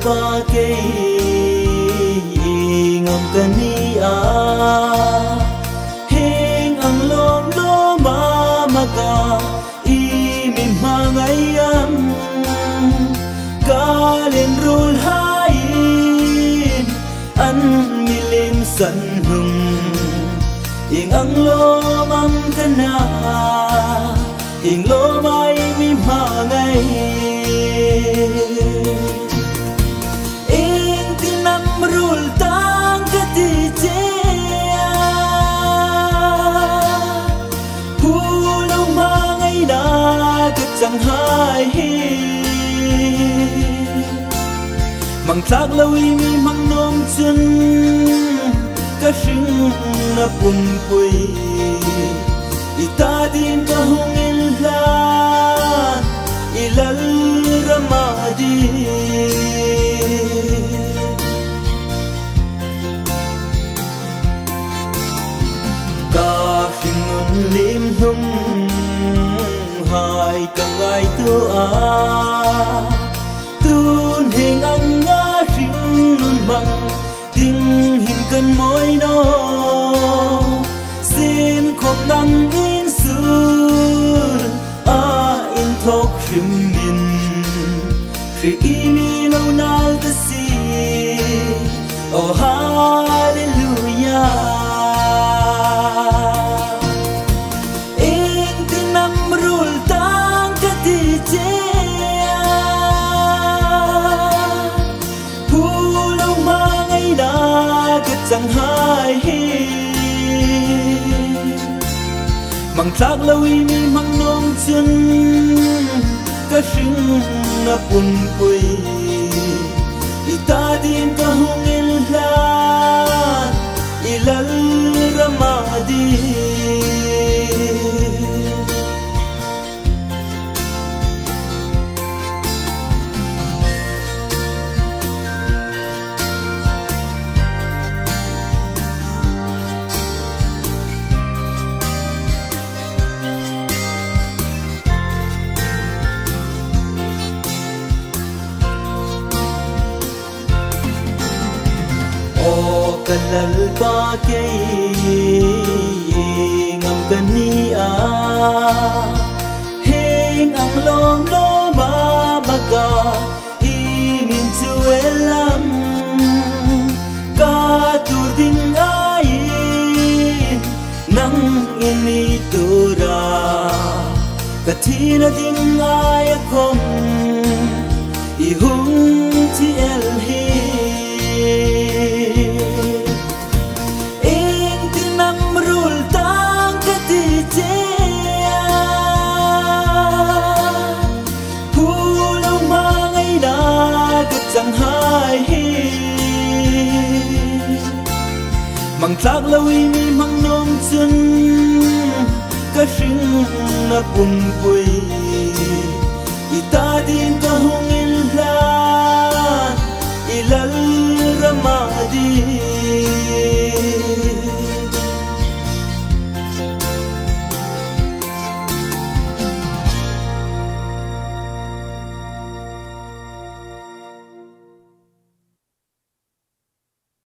ba cây ngom kania heng ang lom lo mamaga imim mangayam kalen rul hain an milim san hum ing ang lo mam kana ing lo mai mi mangai ing tinam rul tang katichea hulong mangai na kachang hai mang thác lâu mi mang nom chân cả sinh na pum pui ita din ka hungin lan ilal ramadi ka fingun lim hum hai ka ngai tu a tun hình anh ngã rinh nun bằng tình hình cần môi nó xin không đăng in xưa in thóc phim min khi ini lâu nay ta si oh hallelujah in tinam rul tang katiche chẳng hai mang thác lâu mi mang nom chân cả sinh na pun pui ita din ka hungin lan ilal ramadi kalal ba cây ngam kania heng ang long lo ma baga imin chuelam ka tur ding ai nang ini tura katina ding ai kom I hung ti el hi mang thác lâu mi mang nom chân cả sinh na pum pui